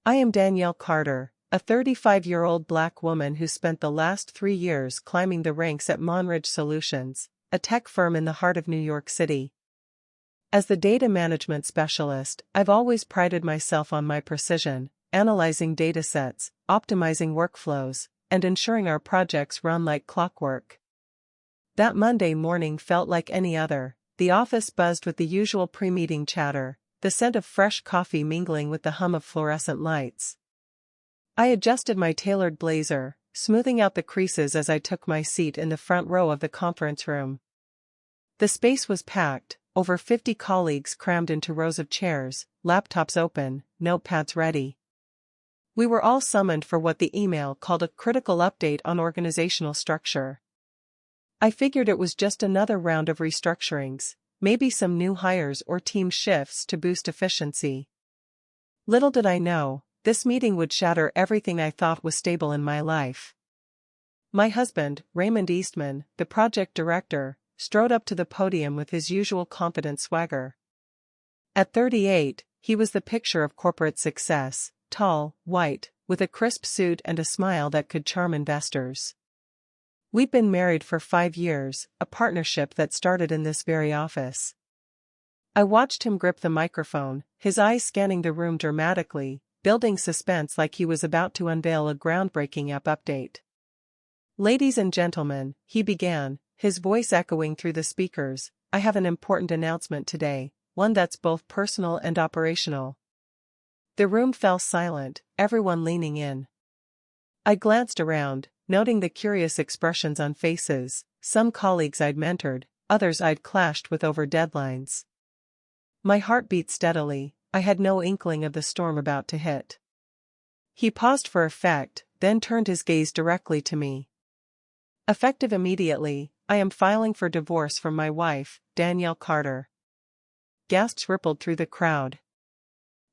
I am Danielle Carter, a 35-year-old Black woman who spent the last 3 years climbing the ranks at Monridge Solutions, a tech firm in the heart of New York City. As the data management specialist, I've always prided myself on my precision, analyzing datasets, optimizing workflows, and ensuring our projects run like clockwork. That Monday morning felt like any other. The office buzzed with the usual pre-meeting chatter, the scent of fresh coffee mingling with the hum of fluorescent lights. I adjusted my tailored blazer, smoothing out the creases as I took my seat in the front row of the conference room. The space was packed, over 50 colleagues crammed into rows of chairs, laptops open, notepads ready. We were all summoned for what the email called a critical update on organizational structure. I figured it was just another round of restructurings, maybe some new hires or team shifts to boost efficiency. Little did I know, this meeting would shatter everything I thought was stable in my life. My husband, Raymond Eastman, the project director, strode up to the podium with his usual confident swagger. At 38, he was the picture of corporate success, tall, white, with a crisp suit and a smile that could charm investors. We'd been married for 5 years, a partnership that started in this very office. I watched him grip the microphone, his eyes scanning the room dramatically, building suspense like he was about to unveil a groundbreaking update. "Ladies and gentlemen," he began, his voice echoing through the speakers, "I have an important announcement today, one that's both personal and operational." The room fell silent, everyone leaning in. I glanced around, noting the curious expressions on faces, some colleagues I'd mentored, others I'd clashed with over deadlines. My heart beat steadily, I had no inkling of the storm about to hit. He paused for effect, then turned his gaze directly to me. "Effective immediately, I am filing for divorce from my wife, Danielle Carter." Gasps rippled through the crowd.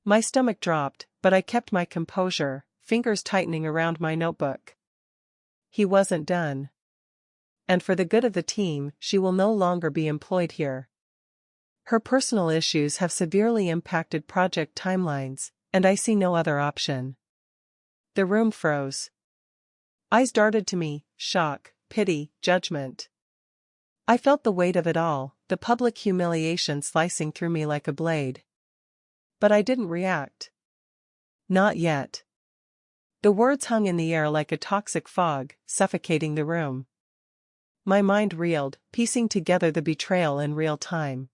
My stomach dropped, but I kept my composure, fingers tightening around my notebook. He wasn't done. "And for the good of the team, she will no longer be employed here. Her personal issues have severely impacted project timelines, and I see no other option." The room froze. Eyes darted to me, shock, pity, judgment. I felt the weight of it all, the public humiliation slicing through me like a blade. But I didn't react. Not yet. The words hung in the air like a toxic fog, suffocating the room. My mind reeled, piecing together the betrayal in real time.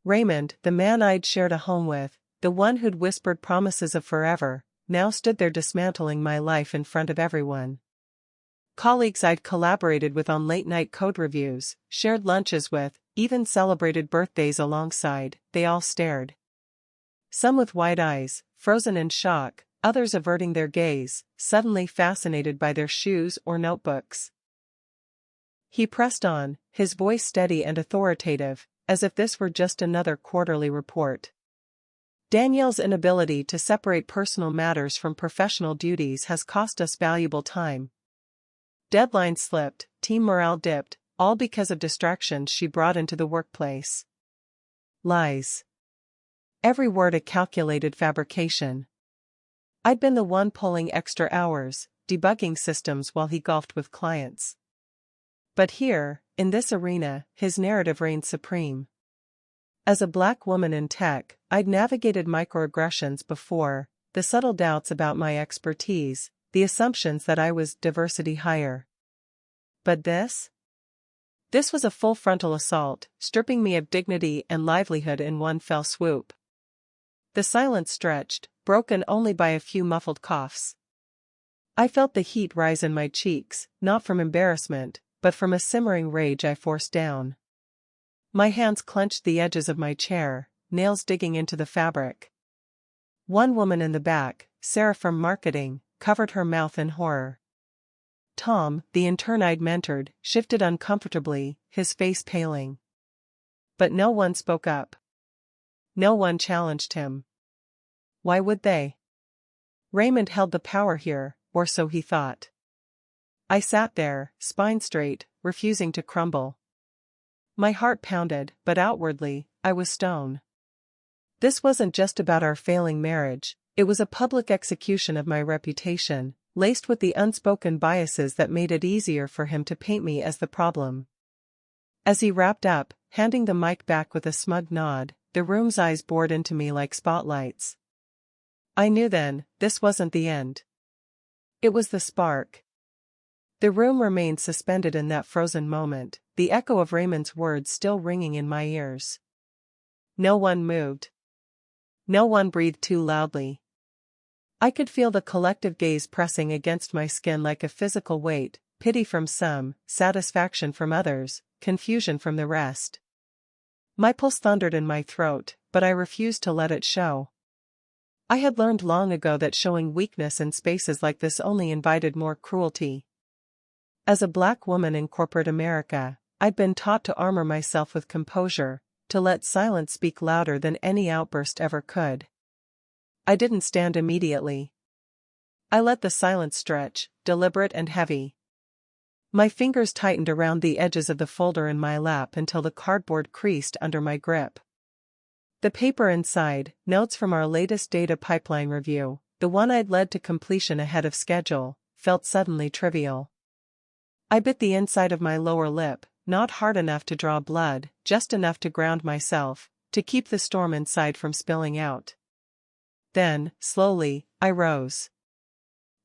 Raymond, the man I'd shared a home with, the one who'd whispered promises of forever, now stood there dismantling my life in front of everyone. Colleagues I'd collaborated with on late-night code reviews, shared lunches with, even celebrated birthdays alongside, they all stared. Some with wide eyes, frozen in shock, others averting their gaze, suddenly fascinated by their shoes or notebooks. He pressed on, his voice steady and authoritative, as if this were just another quarterly report. "Danielle's inability to separate personal matters from professional duties has cost us valuable time. Deadlines slipped, team morale dipped, all because of distractions she brought into the workplace." Lies. Every word a calculated fabrication. I'd been the one pulling extra hours, debugging systems while he golfed with clients. But here, in this arena, his narrative reigned supreme. As a Black woman in tech, I'd navigated microaggressions before, the subtle doubts about my expertise, the assumptions that I was diversity hire. But this? This was a full frontal assault, stripping me of dignity and livelihood in one fell swoop. The silence stretched, broken only by a few muffled coughs. I felt the heat rise in my cheeks, not from embarrassment, but from a simmering rage I forced down. My hands clenched the edges of my chair, nails digging into the fabric. One woman in the back, Sarah from marketing, covered her mouth in horror. Tom, the intern I'd mentored, shifted uncomfortably, his face paling. But no one spoke up. No one challenged him. Why would they? Raymond held the power here, or so he thought. I sat there, spine straight, refusing to crumble. My heart pounded, but outwardly, I was stone. This wasn't just about our failing marriage, It was a public execution of my reputation, laced with the unspoken biases that made it easier for him to paint me as the problem. As he wrapped up, handing the mic back with a smug nod, the room's eyes bored into me like spotlights. I knew then, this wasn't the end. It was the spark. The room remained suspended in that frozen moment, the echo of Raymond's words still ringing in my ears. No one moved. No one breathed too loudly. I could feel the collective gaze pressing against my skin like a physical weight, pity from some, satisfaction from others, confusion from the rest. My pulse thundered in my throat, but I refused to let it show. I had learned long ago that showing weakness in spaces like this only invited more cruelty. As a black woman in corporate America, I'd been taught to armor myself with composure, to let silence speak louder than any outburst ever could. I didn't stand immediately. I let the silence stretch, deliberate and heavy. My fingers tightened around the edges of the folder in my lap until the cardboard creased under my grip. The paper inside, notes from our latest data pipeline review, the one I'd led to completion ahead of schedule, felt suddenly trivial. I bit the inside of my lower lip, not hard enough to draw blood, just enough to ground myself, to keep the storm inside from spilling out. Then, slowly, I rose.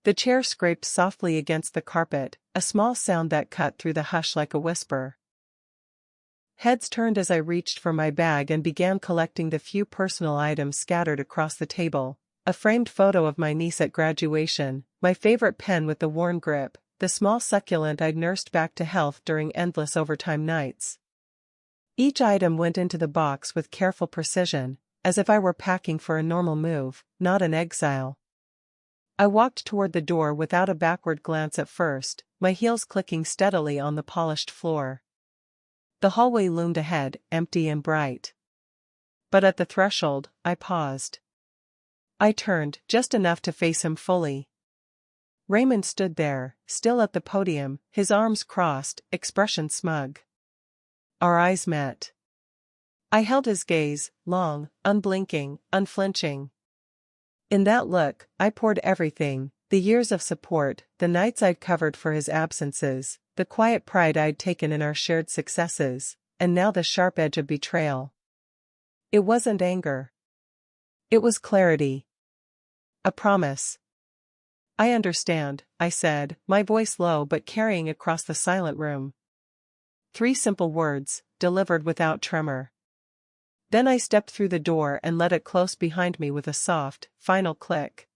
The chair scraped softly against the carpet, a small sound that cut through the hush like a whisper. Heads turned as I reached for my bag and began collecting the few personal items scattered across the table: a framed photo of my niece at graduation, my favorite pen with the worn grip, the small succulent I'd nursed back to health during endless overtime nights. Each item went into the box with careful precision, as if I were packing for a normal move, not an exile. I walked toward the door without a backward glance at first, my heels clicking steadily on the polished floor. The hallway loomed ahead, empty and bright. But at the threshold, I paused. I turned, just enough to face him fully. Raymond stood there, still at the podium, his arms crossed, expression smug. Our eyes met. I held his gaze, long, unblinking, unflinching. In that look, I poured everything: the years of support, the nights I'd covered for his absences, the quiet pride I'd taken in our shared successes, and now the sharp edge of betrayal. It wasn't anger. It was clarity. A promise. I understand, I said, my voice low but carrying across the silent room. 3 simple words, delivered without tremor. Then I stepped through the door and let it close behind me with a soft, final click.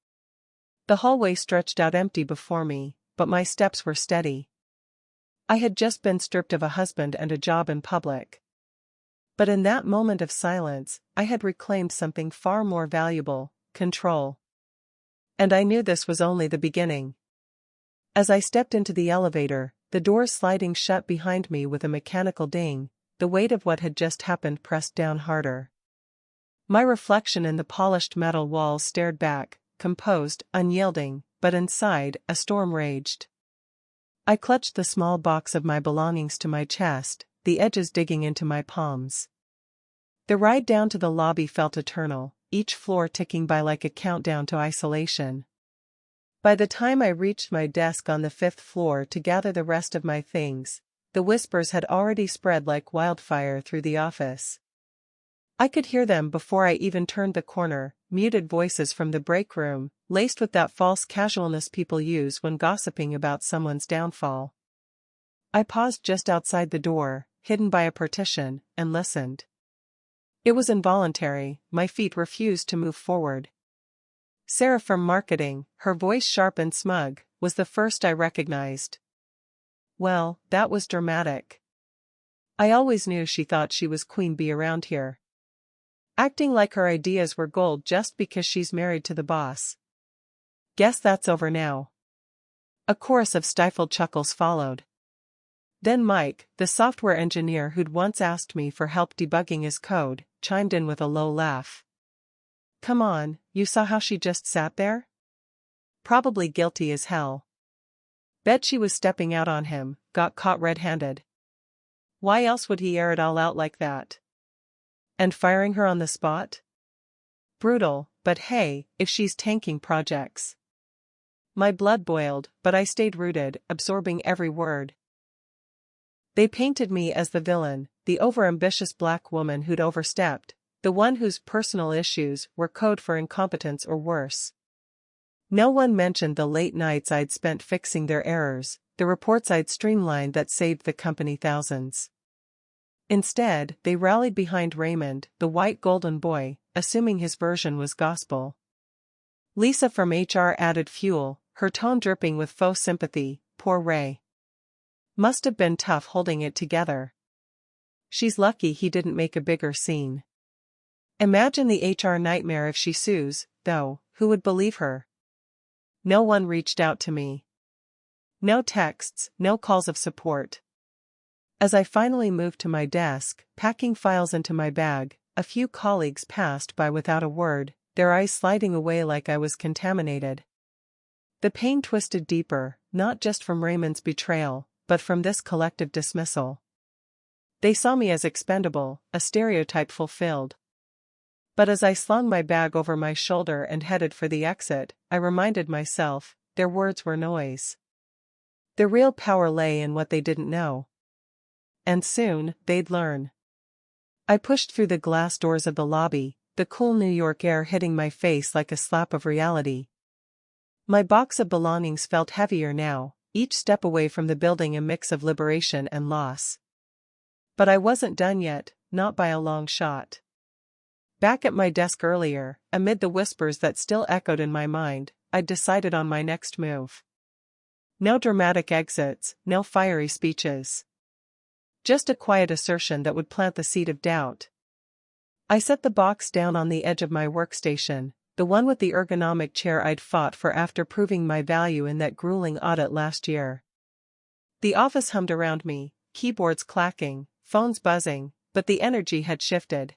The hallway stretched out empty before me, but my steps were steady. I had just been stripped of a husband and a job in public. But in that moment of silence, I had reclaimed something far more valuable: control. And I knew this was only the beginning. As I stepped into the elevator, the doors sliding shut behind me with a mechanical ding, the weight of what had just happened pressed down harder. My reflection in the polished metal walls stared back, composed, unyielding, but inside, a storm raged. I clutched the small box of my belongings to my chest, the edges digging into my palms. The ride down to the lobby felt eternal, each floor ticking by like a countdown to isolation. By the time I reached my desk on the 5th floor to gather the rest of my things, the whispers had already spread like wildfire through the office. I could hear them before I even turned the corner, muted voices from the break room, laced with that false casualness people use when gossiping about someone's downfall. I paused just outside the door, hidden by a partition, and listened. It was involuntary, my feet refused to move forward. Sarah from marketing, her voice sharp and smug, was the first I recognized. Well, that was dramatic. I always knew she thought she was queen bee around here. Acting like her ideas were gold just because she's married to the boss. Guess that's over now. A chorus of stifled chuckles followed. Then Mike, the software engineer who'd once asked me for help debugging his code, chimed in with a low laugh. Come on, you saw how she just sat there? Probably guilty as hell. Bet she was stepping out on him, got caught red-handed. Why else would he air it all out like that? And firing her on the spot? Brutal, but hey, if she's tanking projects. My blood boiled, but I stayed rooted, absorbing every word. They painted me as the villain, the overambitious black woman who'd overstepped, the one whose personal issues were code for incompetence or worse. No one mentioned the late nights I'd spent fixing their errors, the reports I'd streamlined that saved the company thousands. Instead, they rallied behind Raymond, the white golden boy, assuming his version was gospel. Lisa from HR added fuel, her tone dripping with faux sympathy. Poor Ray. Must have been tough holding it together. She's lucky he didn't make a bigger scene. Imagine the HR nightmare if she sues, though, who would believe her? No one reached out to me. No texts, no calls of support. As I finally moved to my desk, packing files into my bag, a few colleagues passed by without a word, their eyes sliding away like I was contaminated. The pain twisted deeper, not just from Raymond's betrayal, but from this collective dismissal. They saw me as expendable, a stereotype fulfilled. But as I slung my bag over my shoulder and headed for the exit, I reminded myself, their words were noise. The real power lay in what they didn't know. And soon, they'd learn. I pushed through the glass doors of the lobby, the cool New York air hitting my face like a slap of reality. My box of belongings felt heavier now, each step away from the building a mix of liberation and loss. But I wasn't done yet, not by a long shot. Back at my desk earlier, amid the whispers that still echoed in my mind, I'd decided on my next move. No dramatic exits, no fiery speeches. Just a quiet assertion that would plant the seed of doubt. I set the box down on the edge of my workstation, the one with the ergonomic chair I'd fought for after proving my value in that grueling audit last year. The office hummed around me, keyboards clacking, phones buzzing, but the energy had shifted.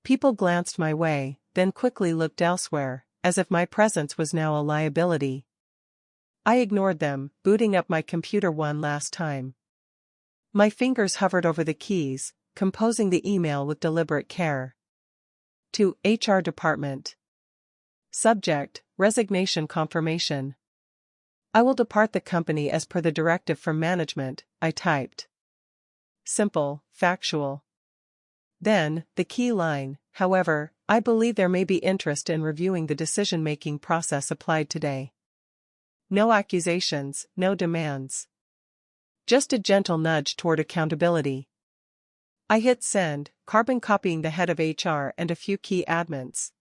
People glanced my way, then quickly looked elsewhere, as if my presence was now a liability. I ignored them, booting up my computer one last time. My fingers hovered over the keys, composing the email with deliberate care. To HR Department. Subject, Resignation Confirmation. I will depart the company as per the directive from management, I typed. Simple, factual. Then, the key line, however, I believe there may be interest in reviewing the decision-making process applied today. No accusations, no demands. Just a gentle nudge toward accountability. I hit send, carbon copying the head of HR and a few key admins.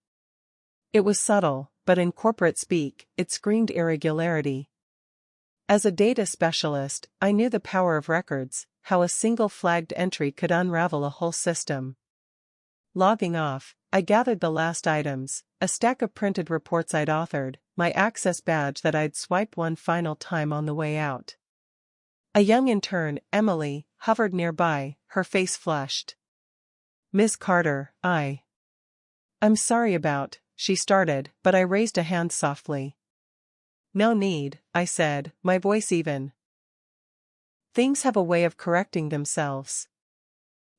It was subtle, but in corporate speak, it screamed irregularity. As a data specialist, I knew the power of records, how a single flagged entry could unravel a whole system. Logging off, I gathered the last items, a stack of printed reports I'd authored, my access badge that I'd swipe one final time on the way out. A young intern, Emily, hovered nearby, her face flushed. Miss Carter, I'm sorry about, she started, but I raised a hand softly. No need, I said, my voice even. Things have a way of correcting themselves.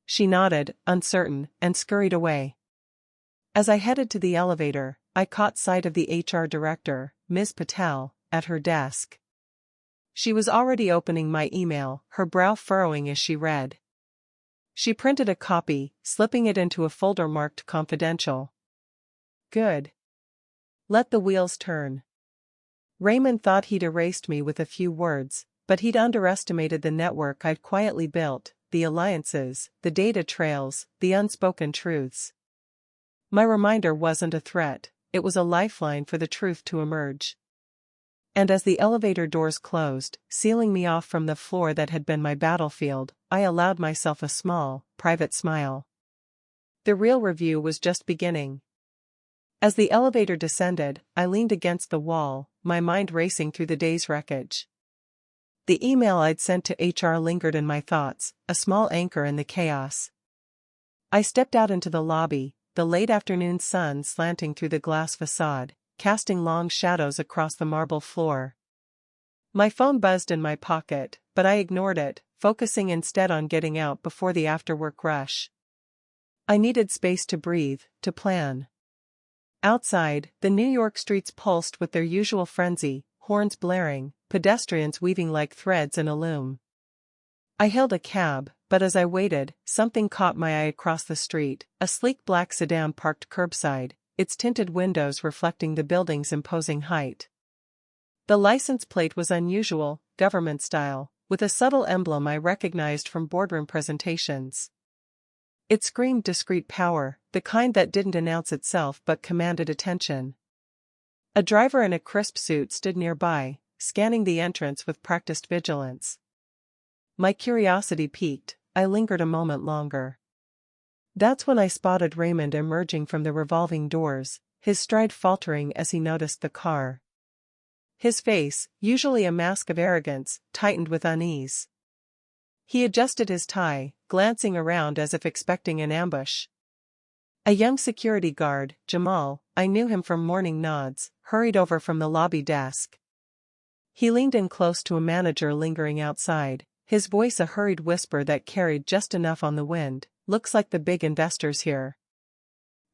She nodded, uncertain, and scurried away. As I headed to the elevator, I caught sight of the HR director, Ms. Patel, at her desk. She was already opening my email, her brow furrowing as she read. She printed a copy, slipping it into a folder marked confidential. Good. Let the wheels turn. Raymond thought he'd erased me with a few words, but he'd underestimated the network I'd quietly built, the alliances, the data trails, the unspoken truths. My reminder wasn't a threat, it was a lifeline for the truth to emerge. And as the elevator doors closed, sealing me off from the floor that had been my battlefield, I allowed myself a small, private smile. The real review was just beginning. As the elevator descended, I leaned against the wall, my mind racing through the day's wreckage. The email I'd sent to HR lingered in my thoughts, a small anchor in the chaos. I stepped out into the lobby, the late afternoon sun slanting through the glass facade, casting long shadows across the marble floor. My phone buzzed in my pocket, but I ignored it, focusing instead on getting out before the after-work rush. I needed space to breathe, to plan. Outside, the New York streets pulsed with their usual frenzy, horns blaring, pedestrians weaving like threads in a loom. I hailed a cab, but as I waited, something caught my eye across the street, a sleek black sedan parked curbside, its tinted windows reflecting the building's imposing height. The license plate was unusual, government style, with a subtle emblem I recognized from boardroom presentations. It screamed discreet power, the kind that didn't announce itself but commanded attention. A driver in a crisp suit stood nearby, scanning the entrance with practiced vigilance. My curiosity piqued, I lingered a moment longer. That's when I spotted Raymond emerging from the revolving doors, his stride faltering as he noticed the car. His face, usually a mask of arrogance, tightened with unease. He adjusted his tie, glancing around as if expecting an ambush. A young security guard, Jamal, I knew him from morning nods, hurried over from the lobby desk. He leaned in close to a manager lingering outside, his voice a hurried whisper that carried just enough on the wind. Looks like the big investors here.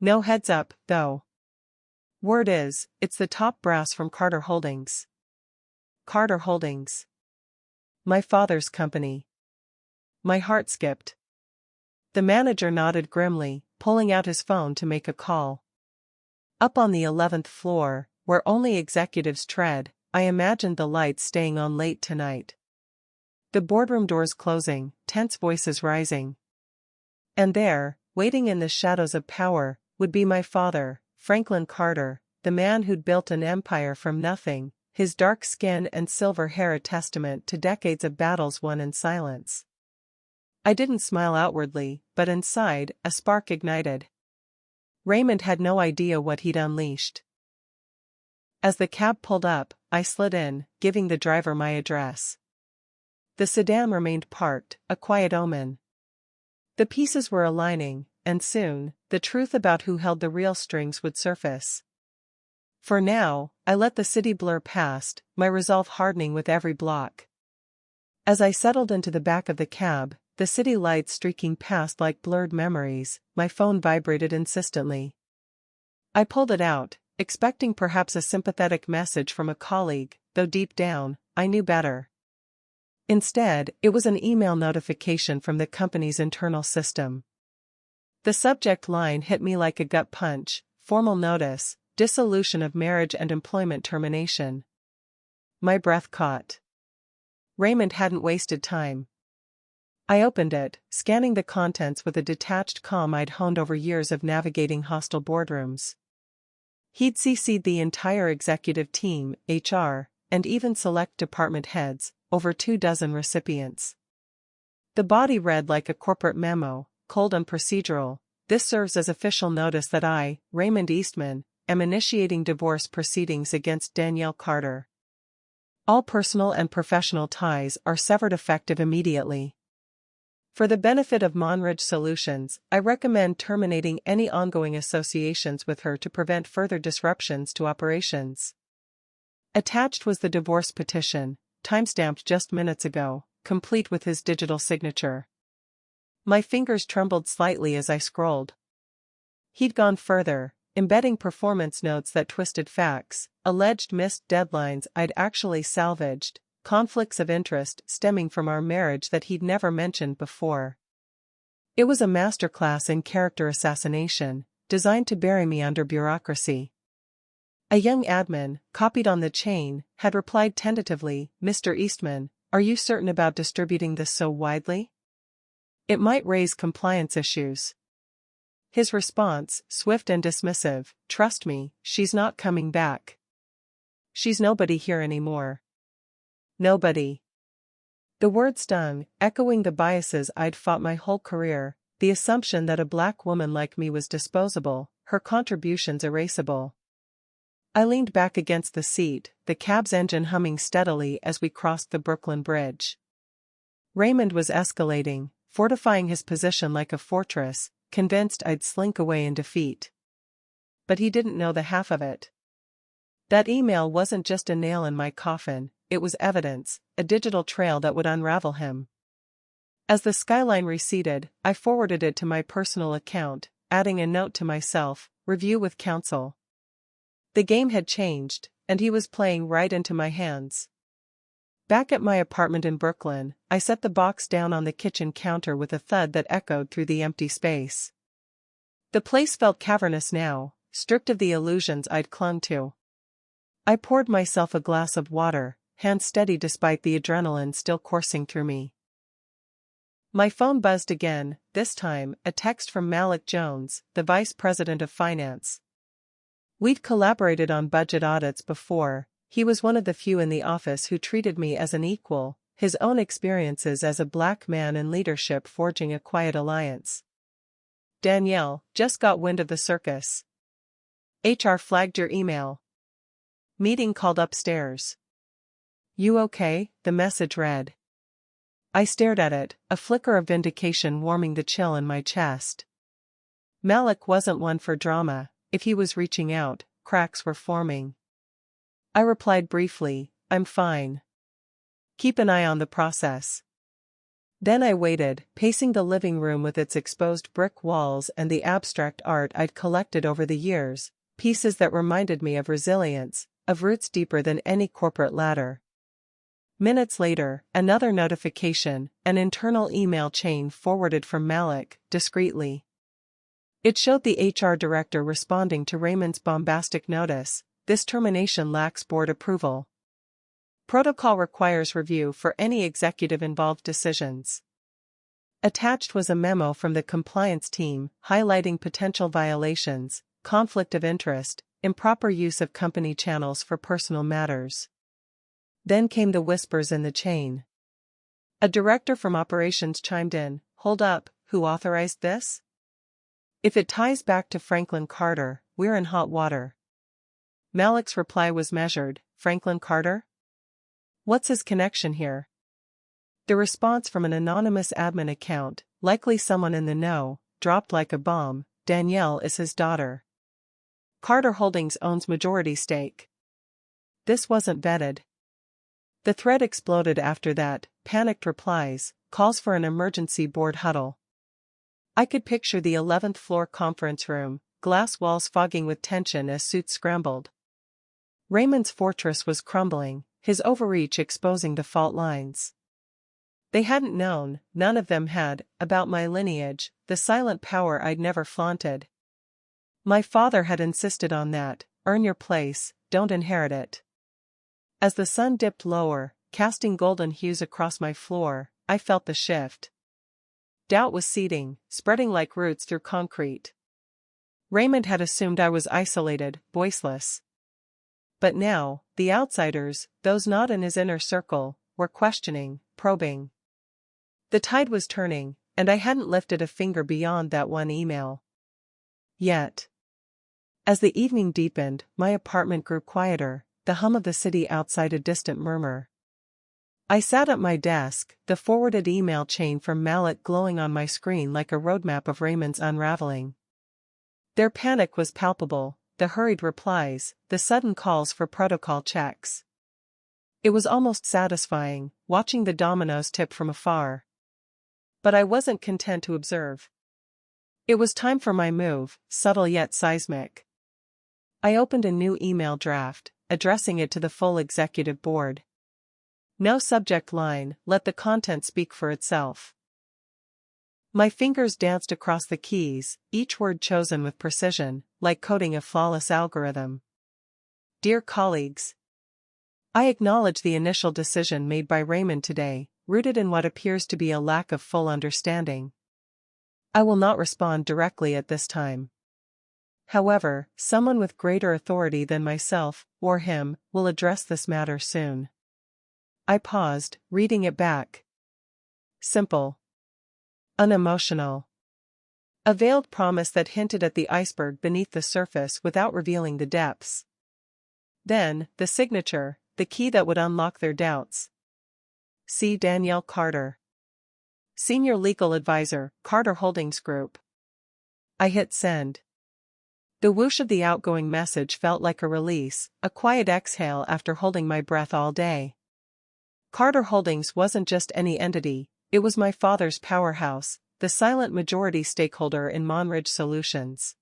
No heads up, though. Word is, it's the top brass from Carter Holdings. Carter Holdings. My father's company. My heart skipped. The manager nodded grimly, pulling out his phone to make a call. Up on the 11th floor, where only executives tread, I imagined the lights staying on late tonight. The boardroom doors closing, tense voices rising. And there, waiting in the shadows of power, would be my father, Franklin Carter, the man who'd built an empire from nothing, his dark skin and silver hair a testament to decades of battles won in silence. I didn't smile outwardly, but inside, a spark ignited. Raymond had no idea what he'd unleashed. As the cab pulled up, I slid in, giving the driver my address. The sedan remained parked, a quiet omen. The pieces were aligning, and soon, the truth about who held the real strings would surface. For now, I let the city blur past, my resolve hardening with every block. As I settled into the back of the cab, the city lights streaking past like blurred memories, my phone vibrated insistently. I pulled it out, expecting perhaps a sympathetic message from a colleague, though deep down, I knew better. Instead, it was an email notification from the company's internal system. The subject line hit me like a gut punch: formal notice, dissolution of marriage and employment termination. My breath caught. Raymond hadn't wasted time. I opened it, scanning the contents with a detached calm I'd honed over years of navigating hostile boardrooms. He'd CC'd the entire executive team, HR, and even select department heads, over 24 recipients. The body read like a corporate memo, cold and procedural. This serves as official notice that I, Raymond Eastman, am initiating divorce proceedings against Danielle Carter. All personal and professional ties are severed effective immediately. For the benefit of Monridge Solutions, I recommend terminating any ongoing associations with her to prevent further disruptions to operations. Attached was the divorce petition, timestamped just minutes ago, complete with his digital signature. My fingers trembled slightly as I scrolled. He'd gone further, embedding performance notes that twisted facts, alleged missed deadlines I'd actually salvaged, conflicts of interest stemming from our marriage that he'd never mentioned before. It was a masterclass in character assassination, designed to bury me under bureaucracy. A young admin, copied on the chain, had replied tentatively, "Mr. Eastman, are you certain about distributing this so widely? It might raise compliance issues." His response, swift and dismissive: "Trust me, she's not coming back. She's nobody here anymore." Nobody. The word stung, echoing the biases I'd fought my whole career, the assumption that a black woman like me was disposable, her contributions erasable. I leaned back against the seat, the cab's engine humming steadily as we crossed the Brooklyn Bridge. Raymond was escalating, fortifying his position like a fortress, convinced I'd slink away in defeat. But he didn't know the half of it. That email wasn't just a nail in my coffin, it was evidence, a digital trail that would unravel him. As the skyline receded, I forwarded it to my personal account, adding a note to myself: "Review with counsel." The game had changed, and he was playing right into my hands. Back at my apartment in Brooklyn, I set the box down on the kitchen counter with a thud that echoed through the empty space. The place felt cavernous now, stripped of the illusions I'd clung to. I poured myself a glass of water, hand steady despite the adrenaline still coursing through me. My phone buzzed again, this time a text from Malik Jones, the vice president of finance. We'd collaborated on budget audits before. He was one of the few in the office who treated me as an equal, his own experiences as a black man in leadership forging a quiet alliance. Danielle, just got wind of the circus. HR flagged your email. Meeting called upstairs. You okay? The message read. I stared at it, a flicker of vindication warming the chill in my chest. Malik wasn't one for drama. If he was reaching out, cracks were forming. I replied briefly, I'm fine. Keep an eye on the process. Then I waited, pacing the living room with its exposed brick walls and the abstract art I'd collected over the years, pieces that reminded me of resilience, of roots deeper than any corporate ladder. Minutes later, another notification, an internal email chain forwarded from Malik, discreetly. It showed the HR director responding to Raymond's bombastic notice, this termination lacks board approval. Protocol requires review for any executive-involved decisions. Attached was a memo from the compliance team, highlighting potential violations, conflict of interest, improper use of company channels for personal matters. Then came the whispers in the chain. A director from operations chimed in, hold up, who authorized this? If it ties back to Franklin Carter, we're in hot water. Malik's reply was measured, Franklin Carter? What's his connection here? The response from an anonymous admin account, likely someone in the know, dropped like a bomb, Danielle is his daughter. Carter Holdings owns majority stake. This wasn't vetted. The thread exploded after that, panicked replies, calls for an emergency board huddle. I could picture the 11th floor conference room, glass walls fogging with tension as suits scrambled. Raymond's fortress was crumbling, his overreach exposing the fault lines. They hadn't known, none of them had, about my lineage, the silent power I'd never flaunted. My father had insisted on that, earn your place, don't inherit it. As the sun dipped lower, casting golden hues across my floor, I felt the shift. Doubt was seeding, spreading like roots through concrete. Raymond had assumed I was isolated, voiceless. But now, the outsiders, those not in his inner circle, were questioning, probing. The tide was turning, and I hadn't lifted a finger beyond that one email. Yet. As the evening deepened, my apartment grew quieter, the hum of the city outside a distant murmur. I sat at my desk, the forwarded email chain from Malik glowing on my screen like a roadmap of Raymond's unraveling. Their panic was palpable, the hurried replies, the sudden calls for protocol checks. It was almost satisfying, watching the dominoes tip from afar. But I wasn't content to observe. It was time for my move, subtle yet seismic. I opened a new email draft, addressing it to the full executive board. No subject line, let the content speak for itself. My fingers danced across the keys, each word chosen with precision, like coding a flawless algorithm. Dear colleagues, I acknowledge the initial decision made by Raymond today, rooted in what appears to be a lack of full understanding. I will not respond directly at this time. However, someone with greater authority than myself, or him, will address this matter soon. I paused, reading it back. Simple. Unemotional. A veiled promise that hinted at the iceberg beneath the surface without revealing the depths. Then, the signature, the key that would unlock their doubts. See Danielle Carter. Senior Legal Advisor, Carter Holdings Group. I hit send. The whoosh of the outgoing message felt like a release, a quiet exhale after holding my breath all day. Carter Holdings wasn't just any entity, it was my father's powerhouse, the silent majority stakeholder in Monridge Solutions.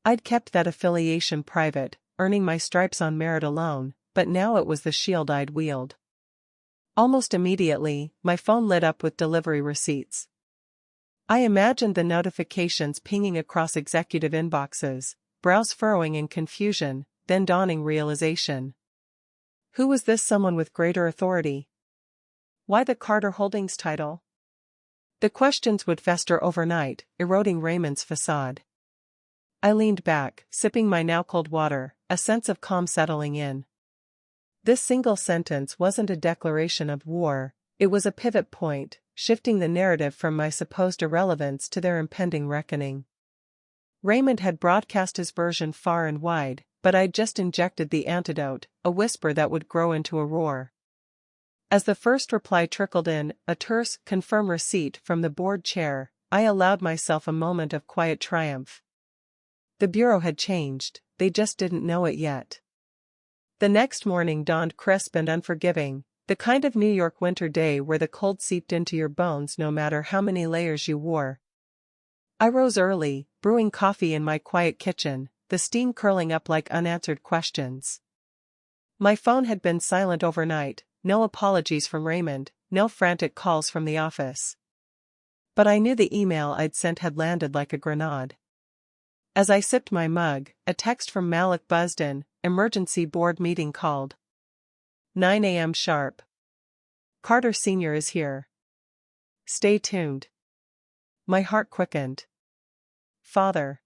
I'd kept that affiliation private, earning my stripes on merit alone, but now it was the shield I'd wield. Almost immediately, my phone lit up with delivery receipts. I imagined the notifications pinging across executive inboxes, brows furrowing in confusion, then dawning realization. Who was this someone with greater authority? Why the Carter Holdings title? The questions would fester overnight, eroding Raymond's facade. I leaned back, sipping my now cold water, a sense of calm settling in. This single sentence wasn't a declaration of war, it was a pivot point, shifting the narrative from my supposed irrelevance to their impending reckoning. Raymond had broadcast his version far and wide, but I'd just injected the antidote, a whisper that would grow into a roar. As the first reply trickled in, a terse, confirm receipt from the board chair, I allowed myself a moment of quiet triumph. The bureau had changed, they just didn't know it yet. The next morning dawned crisp and unforgiving, the kind of New York winter day where the cold seeped into your bones no matter how many layers you wore. I rose early, brewing coffee in my quiet kitchen, the steam curling up like unanswered questions. My phone had been silent overnight, no apologies from Raymond, no frantic calls from the office. But I knew the email I'd sent had landed like a grenade. As I sipped my mug, a text from Malik buzzed in, emergency board meeting called. 9 a.m. sharp. Carter Sr. is here. Stay tuned. My heart quickened. Father.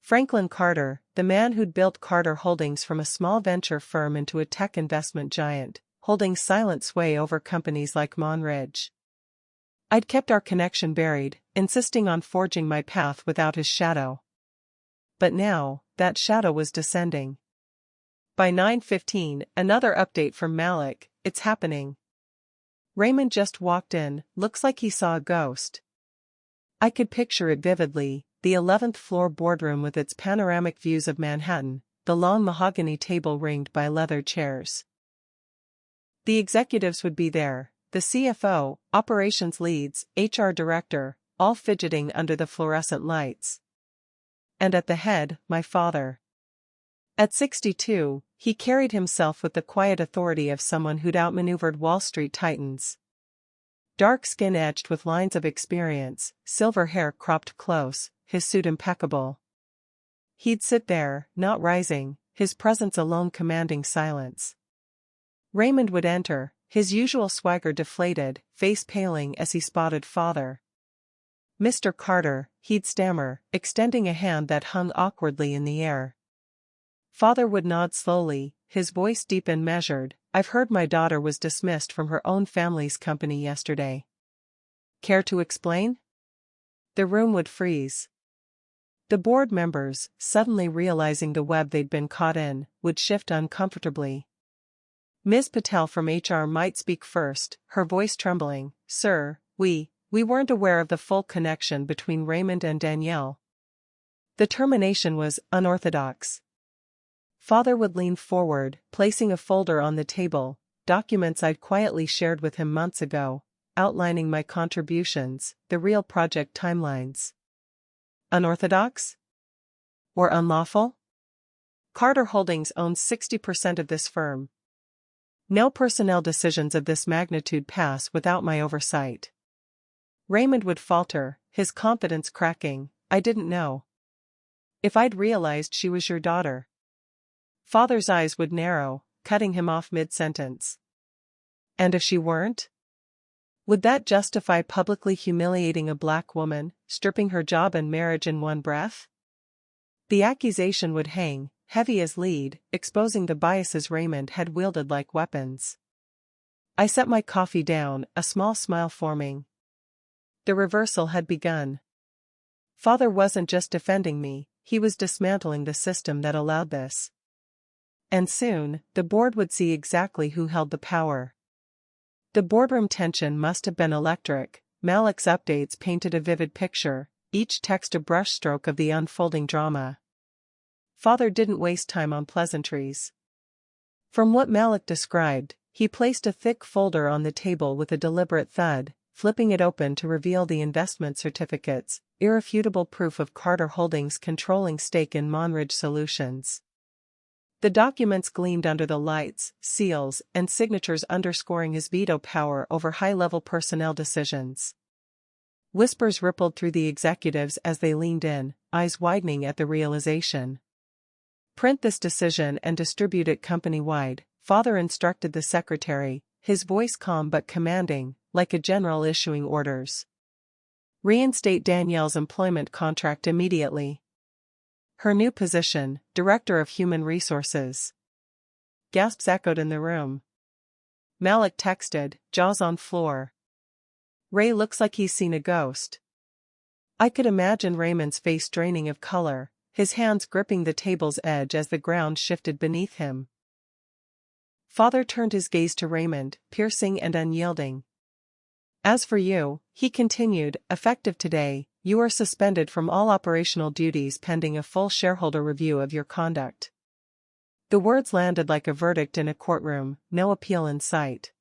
Franklin Carter, the man who'd built Carter Holdings from a small venture firm into a tech investment giant, holding silent sway over companies like Monridge. I'd kept our connection buried, insisting on forging my path without his shadow. But now, that shadow was descending. By 9:15, another update from Malik, it's happening. Raymond just walked in, looks like he saw a ghost. I could picture it vividly, the 11th floor boardroom with its panoramic views of Manhattan, the long mahogany table ringed by leather chairs. The executives would be there, the CFO, operations leads, HR director, all fidgeting under the fluorescent lights. And at the head, my father. At 62, he carried himself with the quiet authority of someone who'd outmaneuvered Wall Street titans. Dark skin edged with lines of experience, silver hair cropped close, his suit impeccable. He'd sit there, not rising, his presence alone commanding silence. Raymond would enter, his usual swagger deflated, face paling as he spotted father. Mr. Carter, he'd stammer, extending a hand that hung awkwardly in the air. Father would nod slowly, his voice deep and measured. I've heard my daughter was dismissed from her own family's company yesterday. Care to explain? The room would freeze. The board members, suddenly realizing the web they'd been caught in, would shift uncomfortably. Ms. Patel from HR might speak first, her voice trembling. Sir, we weren't aware of the full connection between Raymond and Danielle. The termination was unorthodox. Father would lean forward, placing a folder on the table, documents I'd quietly shared with him months ago, outlining my contributions, the real project timelines. Unorthodox? Or unlawful? Carter Holdings owns 60% of this firm. No personnel decisions of this magnitude pass without my oversight. Raymond would falter, his confidence cracking. I didn't know. If I'd realized she was your daughter. Father's eyes would narrow, cutting him off mid-sentence. And if she weren't? Would that justify publicly humiliating a black woman, stripping her job and marriage in one breath? The accusation would hang, heavy as lead, exposing the biases Raymond had wielded like weapons. I set my coffee down, a small smile forming. The reversal had begun. Father wasn't just defending me, he was dismantling the system that allowed this. And soon, the board would see exactly who held the power. The boardroom tension must have been electric. Malik's updates painted a vivid picture, each text a brushstroke of the unfolding drama. Father didn't waste time on pleasantries. From what Malik described, he placed a thick folder on the table with a deliberate thud, flipping it open to reveal the investment certificates, irrefutable proof of Carter Holdings' controlling stake in Monridge Solutions. The documents gleamed under the lights, seals, and signatures underscoring his veto power over high-level personnel decisions. Whispers rippled through the executives as they leaned in, eyes widening at the realization. "Print this decision and distribute it company-wide," Father instructed the secretary, his voice calm but commanding, like a general issuing orders. "Reinstate Danielle's employment contract immediately." Her new position, Director of Human Resources. Gasps echoed in the room. Malik texted, jaws on floor. "Ray looks like he's seen a ghost." I could imagine Raymond's face draining of color, his hands gripping the table's edge as the ground shifted beneath him. Father turned his gaze to Raymond, piercing and unyielding. "As for you," he continued, "effective today, you are suspended from all operational duties pending a full shareholder review of your conduct." The words landed like a verdict in a courtroom, no appeal in sight.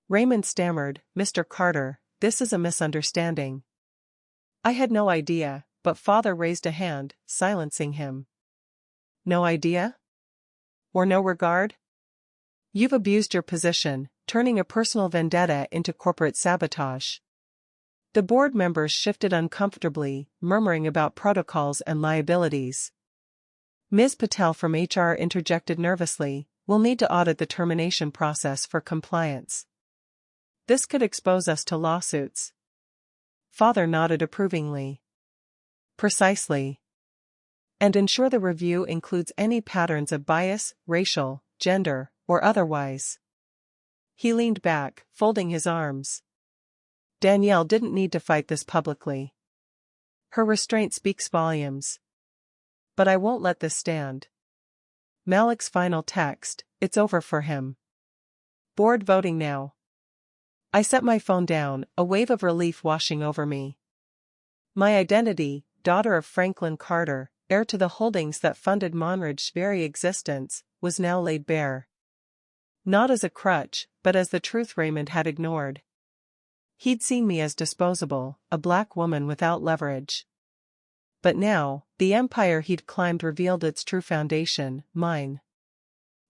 Raymond stammered, "Mr. Carter, this is a misunderstanding." "I had no idea," but Father raised a hand, silencing him. "No idea? Or no regard? You've abused your position, turning a personal vendetta into corporate sabotage." The board members shifted uncomfortably, murmuring about protocols and liabilities. Ms. Patel from HR interjected nervously, "We'll need to audit the termination process for compliance. This could expose us to lawsuits." Father nodded approvingly. "Precisely. And ensure the review includes any patterns of bias, racial, gender, or otherwise." He leaned back, folding his arms. Danielle didn't need to fight this publicly. Her restraint speaks volumes. But I won't let this stand. Malik's final text, "It's over for him. Board voting now." I set my phone down, a wave of relief washing over me. My identity, daughter of Franklin Carter, heir to the holdings that funded Monridge's very existence, was now laid bare. Not as a crutch, but as the truth Raymond had ignored. He'd seen me as disposable, a black woman without leverage. But now, the empire he'd climbed revealed its true foundation, mine.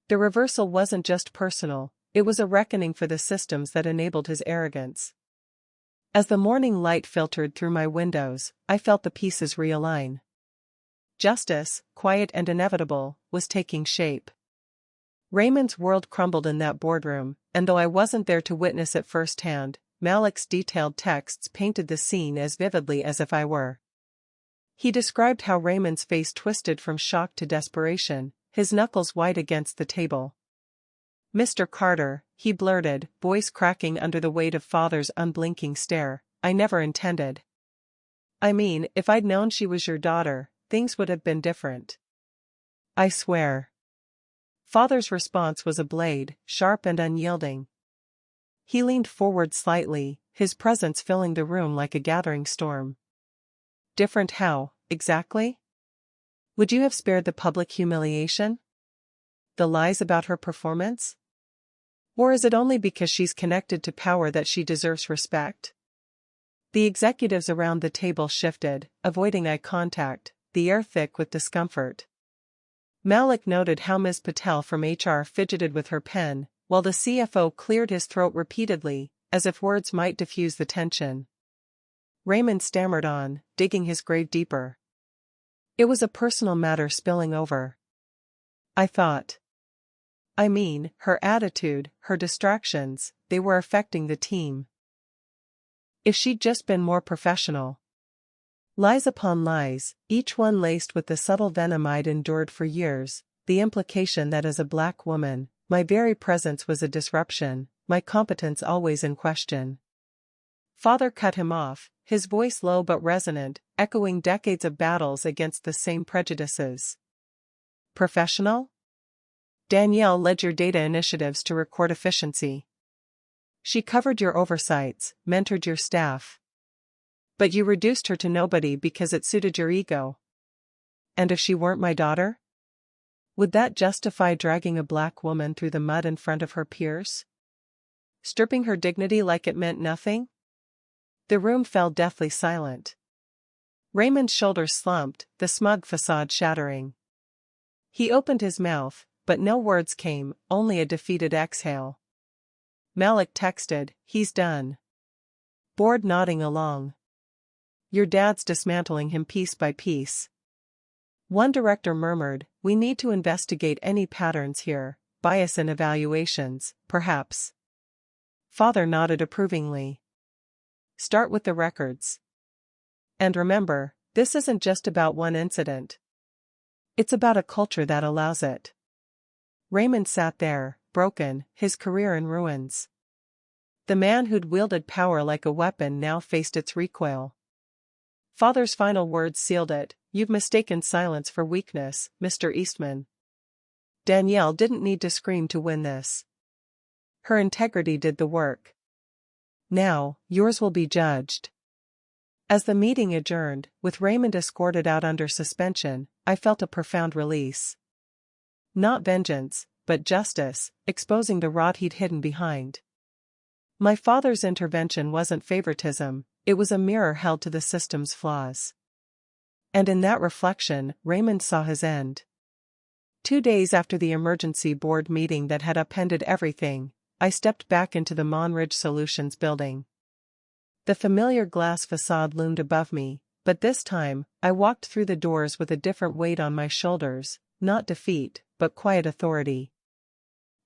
The reversal wasn't just personal, it was a reckoning for the systems that enabled his arrogance. As the morning light filtered through my windows, I felt the pieces realign. Justice, quiet and inevitable, was taking shape. Raymond's world crumbled in that boardroom, and though I wasn't there to witness it firsthand, Malik's detailed texts painted the scene as vividly as if I were. He described how Raymond's face twisted from shock to desperation, his knuckles white against the table. "Mr. Carter," he blurted, voice cracking under the weight of Father's unblinking stare, "I never intended. I mean, if I'd known she was your daughter, things would have been different. I swear." Father's response was a blade, sharp and unyielding. He leaned forward slightly, his presence filling the room like a gathering storm. "Different how, exactly? Would you have spared the public humiliation? The lies about her performance? Or is it only because she's connected to power that she deserves respect?" The executives around the table shifted, avoiding eye contact, the air thick with discomfort. Malik noted how Ms. Patel from HR fidgeted with her pen, while the CFO cleared his throat repeatedly, as if words might diffuse the tension. Raymond stammered on, digging his grave deeper. "It was a personal matter spilling over. I thought. I mean, her attitude, her distractions, they were affecting the team. If she'd just been more professional." Lies upon lies, each one laced with the subtle venom I'd endured for years, the implication that as a black woman, my very presence was a disruption, my competence always in question. Father cut him off, his voice low but resonant, echoing decades of battles against the same prejudices. "Professional? Danielle led your data initiatives to record efficiency. She covered your oversights, mentored your staff. But you reduced her to nobody because it suited your ego. And if she weren't my daughter? Would that justify dragging a black woman through the mud in front of her peers? Stripping her dignity like it meant nothing?" The room fell deathly silent. Raymond's shoulders slumped, the smug facade shattering. He opened his mouth, but no words came, only a defeated exhale. Malik texted, "He's done." Bored, nodding along. "Your dad's dismantling him piece by piece." One director murmured, "We need to investigate any patterns here, bias in evaluations, perhaps." Father nodded approvingly. "Start with the records. And remember, this isn't just about one incident. It's about a culture that allows it." Raymond sat there, broken, his career in ruins. The man who'd wielded power like a weapon now faced its recoil. Father's final words sealed it, "You've mistaken silence for weakness, Mr. Eastman." Danielle didn't need to scream to win this. Her integrity did the work. Now, yours will be judged. As the meeting adjourned, with Raymond escorted out under suspension, I felt a profound release. Not vengeance, but justice, exposing the rot he'd hidden behind. My father's intervention wasn't favoritism, it was a mirror held to the system's flaws. And in that reflection, Raymond saw his end. 2 days after the emergency board meeting that had upended everything, I stepped back into the Monridge Solutions building. The familiar glass facade loomed above me, but this time, I walked through the doors with a different weight on my shoulders, not defeat, but quiet authority.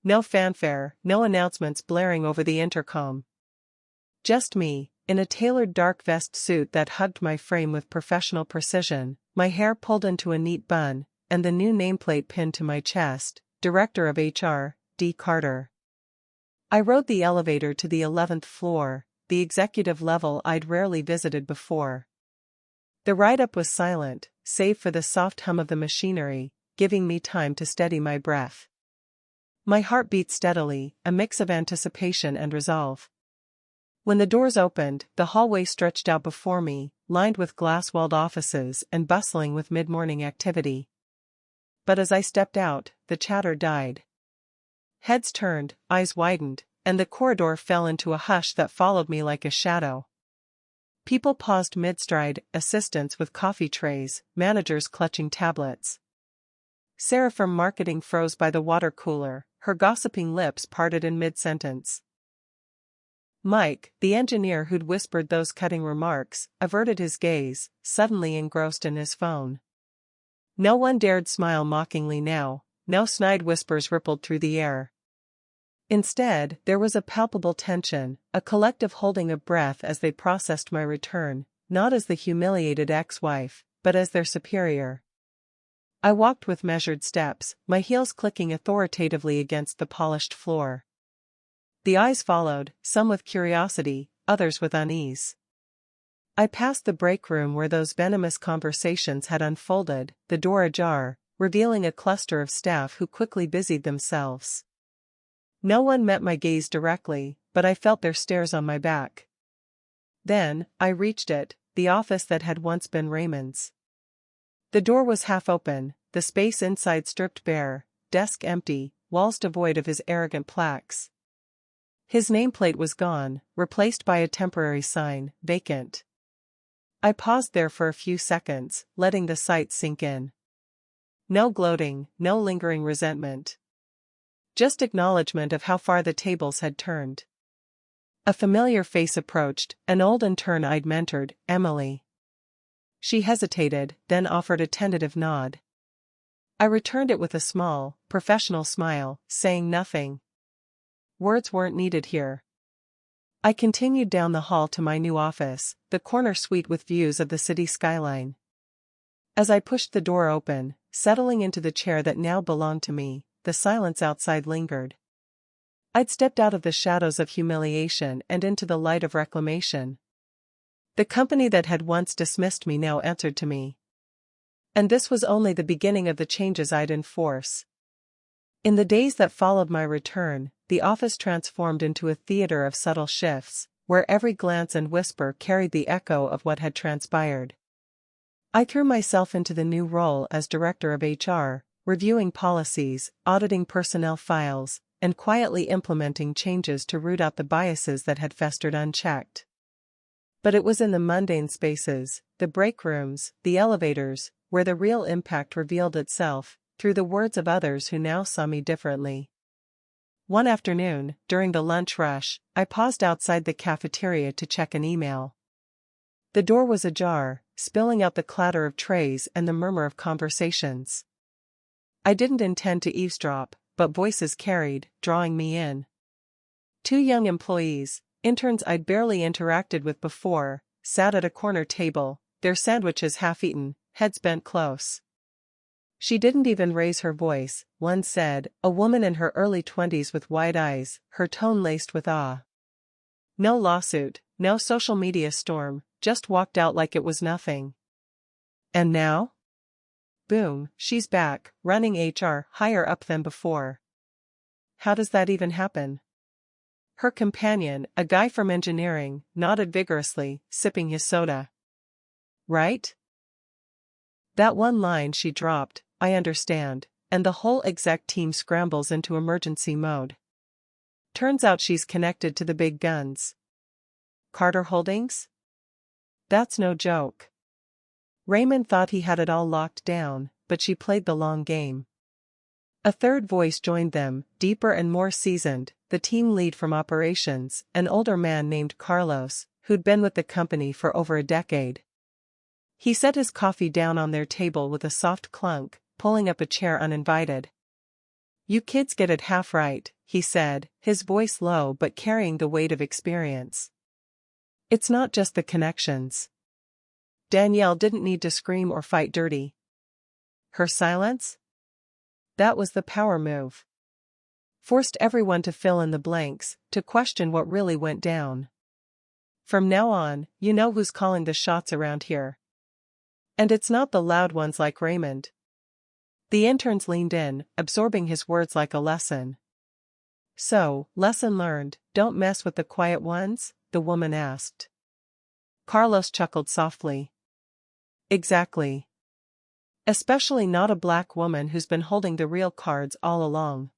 No fanfare, no announcements blaring over the intercom. Just me, in a tailored dark vest suit that hugged my frame with professional precision, my hair pulled into a neat bun, and the new nameplate pinned to my chest, Director of HR, D. Carter. I rode the elevator to the 11th floor, the executive level I'd rarely visited before. The ride-up was silent, save for the soft hum of the machinery, giving me time to steady my breath. My heart beat steadily, a mix of anticipation and resolve. When the doors opened, the hallway stretched out before me, lined with glass-walled offices and bustling with mid-morning activity. But as I stepped out, the chatter died. Heads turned, eyes widened, and the corridor fell into a hush that followed me like a shadow. People paused mid-stride, assistants with coffee trays, managers clutching tablets. Sarah from marketing froze by the water cooler, her gossiping lips parted in mid-sentence. Mike, the engineer who'd whispered those cutting remarks, averted his gaze, suddenly engrossed in his phone. No one dared smile mockingly now, no snide whispers rippled through the air. Instead, there was a palpable tension, a collective holding of breath as they processed my return, not as the humiliated ex-wife, but as their superior. I walked with measured steps, my heels clicking authoritatively against the polished floor. The eyes followed, some with curiosity, others with unease. I passed the break room where those venomous conversations had unfolded, the door ajar, revealing a cluster of staff who quickly busied themselves. No one met my gaze directly, but I felt their stares on my back. Then, I reached it, the office that had once been Raymond's. The door was half open, the space inside stripped bare, desk empty, walls devoid of his arrogant plaques. His nameplate was gone, replaced by a temporary sign, vacant. I paused there for a few seconds, letting the sight sink in. No gloating, no lingering resentment. Just acknowledgement of how far the tables had turned. A familiar face approached, an old intern I'd mentored, Emily. She hesitated, then offered a tentative nod. I returned it with a small, professional smile, saying nothing. Words weren't needed here. I continued down the hall to my new office, the corner suite with views of the city skyline. As I pushed the door open, settling into the chair that now belonged to me, the silence outside lingered. I'd stepped out of the shadows of humiliation and into the light of reclamation. The company that had once dismissed me now answered to me. And this was only the beginning of the changes I'd enforce. In the days that followed my return, the office transformed into a theater of subtle shifts, where every glance and whisper carried the echo of what had transpired. I threw myself into the new role as Director of HR, reviewing policies, auditing personnel files, and quietly implementing changes to root out the biases that had festered unchecked. But it was in the mundane spaces, the break rooms, the elevators, where the real impact revealed itself, through the words of others who now saw me differently. One afternoon, during the lunch rush, I paused outside the cafeteria to check an email. The door was ajar, spilling out the clatter of trays and the murmur of conversations. I didn't intend to eavesdrop, but voices carried, drawing me in. Two young employees, interns I'd barely interacted with before, sat at a corner table, their sandwiches half-eaten, heads bent close. "She didn't even raise her voice," one said, a woman in her early 20s with wide eyes, her tone laced with awe. "No lawsuit, no social media storm, just walked out like it was nothing. And now? Boom, she's back, running HR, higher up than before. How does that even happen?" Her companion, a guy from engineering, nodded vigorously, sipping his soda. "Right? That one line she dropped, I understand, and the whole exec team scrambles into emergency mode. Turns out she's connected to the big guns. Carter Holdings? That's no joke." Raymond thought he had it all locked down, but she played the long game. A third voice joined them, deeper and more seasoned, the team lead from operations, an older man named Carlos, who'd been with the company for over a decade. He set his coffee down on their table with a soft clunk, pulling up a chair uninvited. "You kids get it half right," he said, his voice low but carrying the weight of experience. "It's not just the connections." Danielle didn't need to scream or fight dirty. Her silence? That was the power move. Forced everyone to fill in the blanks, to question what really went down. "From now on, you know who's calling the shots around here. And it's not the loud ones like Raymond." The interns leaned in, absorbing his words like a lesson. "So, lesson learned, don't mess with the quiet ones?" the woman asked. Carlos chuckled softly. "Exactly. Especially not a black woman who's been holding the real cards all along.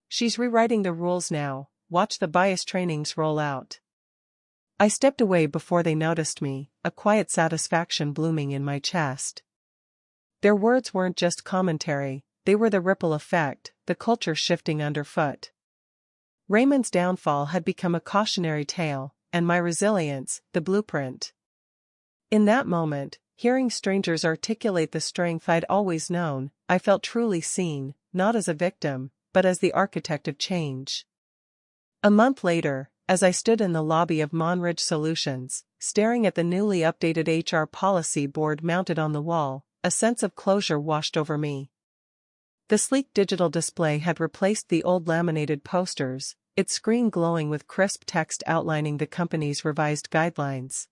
She's rewriting the rules now, watch the bias trainings roll out." I stepped away before they noticed me, a quiet satisfaction blooming in my chest. Their words weren't just commentary, they were the ripple effect, the culture shifting underfoot. Raymond's downfall had become a cautionary tale, and my resilience, the blueprint. In that moment, hearing strangers articulate the strength I'd always known, I felt truly seen, not as a victim, but as the architect of change. A month later, as I stood in the lobby of Monridge Solutions, staring at the newly updated HR policy board mounted on the wall, a sense of closure washed over me. The sleek digital display had replaced the old laminated posters, its screen glowing with crisp text outlining the company's revised guidelines.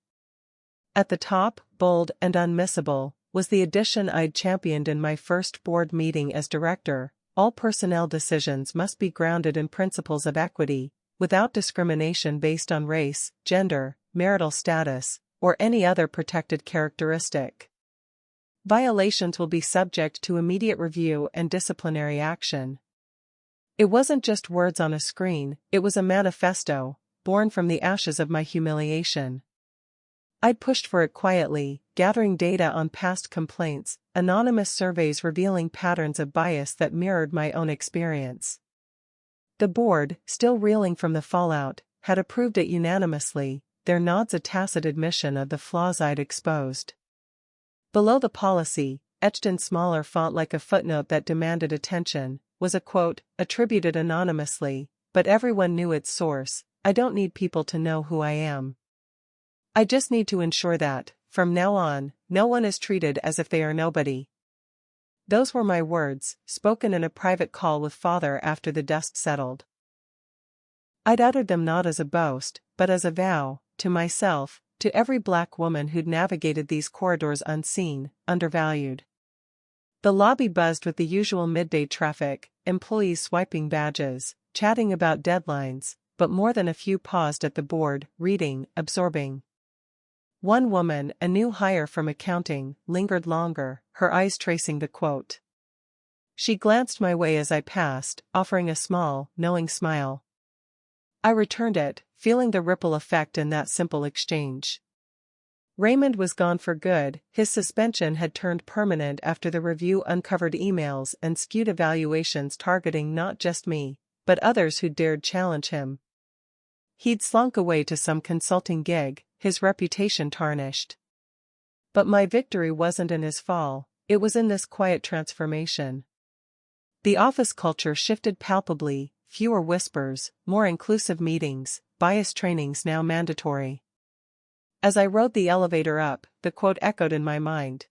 At the top, bold and unmissable, was the addition I'd championed in my first board meeting as director: all personnel decisions must be grounded in principles of equity, without discrimination based on race, gender, marital status, or any other protected characteristic. Violations will be subject to immediate review and disciplinary action. It wasn't just words on a screen, it was a manifesto, born from the ashes of my humiliation. I'd pushed for it quietly, gathering data on past complaints, anonymous surveys revealing patterns of bias that mirrored my own experience. The board, still reeling from the fallout, had approved it unanimously, their nods a tacit admission of the flaws I'd exposed. Below the policy, etched in smaller font like a footnote that demanded attention, was a quote, attributed anonymously, but everyone knew its source: "I don't need people to know who I am. I just need to ensure that, from now on, no one is treated as if they are nobody." Those were my words, spoken in a private call with Father after the dust settled. I'd uttered them not as a boast, but as a vow, to myself, to every black woman who'd navigated these corridors unseen, undervalued. The lobby buzzed with the usual midday traffic, employees swiping badges, chatting about deadlines, but more than a few paused at the board, reading, absorbing. One woman, a new hire from accounting, lingered longer, her eyes tracing the quote. She glanced my way as I passed, offering a small, knowing smile. I returned it, feeling the ripple effect in that simple exchange. Raymond was gone for good. His suspension had turned permanent after the review uncovered emails and skewed evaluations targeting not just me, but others who dared challenge him. He'd slunk away to some consulting gig, his reputation tarnished. But my victory wasn't in his fall, it was in this quiet transformation. The office culture shifted palpably, fewer whispers, more inclusive meetings, bias trainings now mandatory. As I rode the elevator up, the quote echoed in my mind.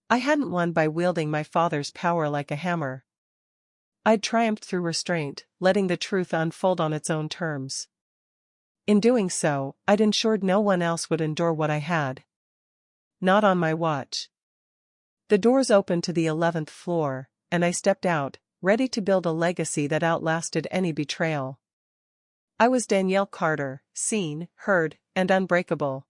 I hadn't won by wielding my father's power like a hammer. I'd triumphed through restraint, letting the truth unfold on its own terms. In doing so, I'd ensured no one else would endure what I had. Not on my watch. The doors opened to the 11th floor, and I stepped out, ready to build a legacy that outlasted any betrayal. I was Danielle Carter, seen, heard, and unbreakable.